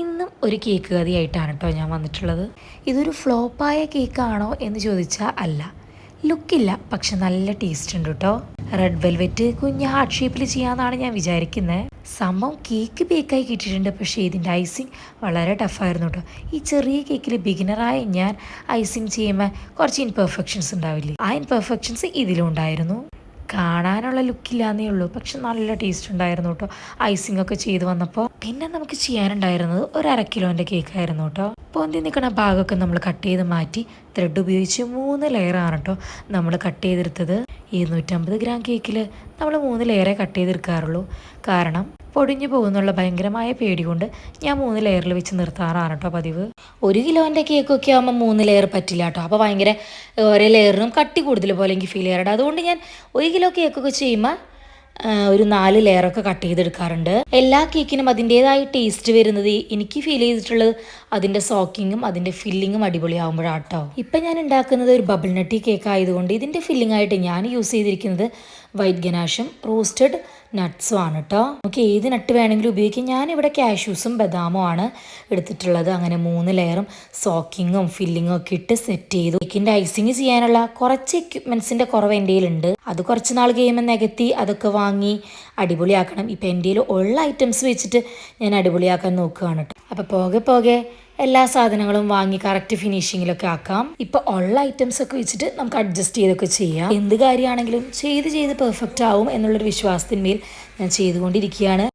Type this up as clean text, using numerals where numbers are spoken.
ഇന്നും ഒരു കേക്ക് കഥയായിട്ടാണ് കേട്ടോ ഞാൻ വന്നിട്ടുള്ളത്. ഇതൊരു ഫ്ലോപ്പായ കേക്കാണോ എന്ന് ചോദിച്ചാൽ അല്ല. ലുക്കില്ല, പക്ഷെ നല്ല ടേസ്റ്റ് ഉണ്ട് കേട്ടോ. റെഡ് വെൽവെറ്റ് കുഞ്ഞ് ഹാർട്ട് ഷേപ്പിൽ ചെയ്യാമെന്നാണ് ഞാൻ വിചാരിക്കുന്നത്. സംഭവം കേക്ക് ബേക്കായി കിട്ടിയിട്ടുണ്ട്, പക്ഷേ ഇതിൻ്റെ ഐസിങ് വളരെ ടഫായിരുന്നു കേട്ടോ. ഈ ചെറിയ കേക്കിൽ ബിഗിനറായ ഞാൻ ഐസിങ് ചെയ്യുമ്പോൾ കുറച്ച് ഇൻപെർഫെക്ഷൻസ് ഉണ്ടാവില്ലേ, ആ ഇൻപെർഫെക്ഷൻസ് ഇതിലും ഉണ്ടായിരുന്നു. കാണാനുള്ള ലുക്കില്ലാന്നേ ഉള്ളൂ, പക്ഷെ നല്ല ടേസ്റ്റ് ഉണ്ടായിരുന്നു കേട്ടോ ഐസിങ് ഒക്കെ ചെയ്ത് വന്നപ്പോൾ. പിന്നെ നമുക്ക് ചെയ്യാനുണ്ടായിരുന്നത് ഒരു 1/2 കിലോൻ്റെ കേക്കായിരുന്നു കേട്ടോ. പൊന്തി നിൽക്കുന്ന ഭാഗമൊക്കെ നമ്മൾ കട്ട് ചെയ്ത് മാറ്റി ത്രെഡ് ഉപയോഗിച്ച് 3 ലെയറാണ് കേട്ടോ നമ്മൾ കട്ട് ചെയ്തെടുത്തത്. 250 ഗ്രാം കേക്കിൽ നമ്മൾ 3 ലെയറേ കട്ട് ചെയ്തെടുക്കാറുള്ളൂ. കാരണം പൊടിഞ്ഞു പോകുന്നുള്ള ഭയങ്കരമായ പേടി കൊണ്ട് ഞാൻ 3 ലെയറിൽ വെച്ച് നിർത്താറാണ് കേട്ടോ പതിവ്. 1 കിലോൻ്റെ കേക്കൊക്കെ ആകുമ്പോൾ 3 ലെയർ പറ്റില്ല കേട്ടോ. അപ്പോൾ ഭയങ്കര ഓരോ ലെയറിനും കട്ടി കൂടുതൽ പോലെ എനിക്ക് ഫീൽ ചെയ്യാറുണ്ട്. അതുകൊണ്ട് ഞാൻ 1 കിലോ കേക്കൊക്കെ ചെയ്യുമ്പോൾ ഒരു 4 ലെയറൊക്കെ കട്ട് ചെയ്തെടുക്കാറുണ്ട്. എല്ലാ കേക്കിനും അതിൻ്റേതായ ടേസ്റ്റ് വരുന്നത് എനിക്ക് ഫീൽ ചെയ്തിട്ടുള്ളത് അതിൻ്റെ സോക്കിങ്ങും അതിൻ്റെ ഫില്ലിങ്ങും അടിപൊളിയാകുമ്പോഴാണ് കേട്ടോ. ഇപ്പം ഞാൻ ഉണ്ടാക്കുന്നത് ഒരു ബബിൾ നട്ടി കേക്ക് ആയതുകൊണ്ട് ഇതിൻ്റെ ഫില്ലിംഗ് ആയിട്ട് ഞാൻ യൂസ് ചെയ്തിരിക്കുന്നത് വൈറ്റ് ഗനാഷും റോസ്റ്റഡ് നട്ട്സും ആണ് കേട്ടോ. നമുക്ക് ഏത് നട്ട് വേണമെങ്കിലും ഉപയോഗിക്കാം. ഞാനിവിടെ കാഷ്യൂസും ബദാമും ആണ് എടുത്തിട്ടുള്ളത്. അങ്ങനെ 3 ലെയറും സോക്കിങ്ങും ഫില്ലിങ്ങും ഒക്കെ ഇട്ട് സെറ്റ് ചെയ്തു. കേക്കിൻ്റെ ഐസിങ് ചെയ്യാനുള്ള കുറച്ച് എക്യുപ്മെൻസിൻ്റെ കുറവ് എൻ്റെ കയ്യിലുണ്ട്. അത് കുറച്ച് നാൾ കഴിയുമ്പോൾ നികത്തി അതൊക്കെ വാങ്ങി അടിപൊളിയാക്കണം. ഇപ്പം എൻ്റെ കയ്യിൽ ഉള്ള ഐറ്റംസ് വെച്ചിട്ട് ഞാൻ അടിപൊളിയാക്കാൻ നോക്കുകയാണ് കേട്ടോ. അപ്പോൾ പോകെ പോകെ എല്ലാ സാധനങ്ങളും വാങ്ങി കറക്റ്റ് ഫിനിഷിങ്ങിലൊക്കെ ആക്കാം. ഇപ്പോൾ ഉള്ള ഐറ്റംസ് ഒക്കെ വെച്ചിട്ട് നമുക്ക് അഡ്ജസ്റ്റ് ചെയ്തൊക്കെ ചെയ്യാം. എന്ത് കാര്യമാണെങ്കിലും ചെയ്ത് പെർഫെക്റ്റ് ആവും എന്നുള്ളൊരു വിശ്വാസത്തിന്മേൽ ഞാൻ ചെയ്തുകൊണ്ടിരിക്കുകയാണ്.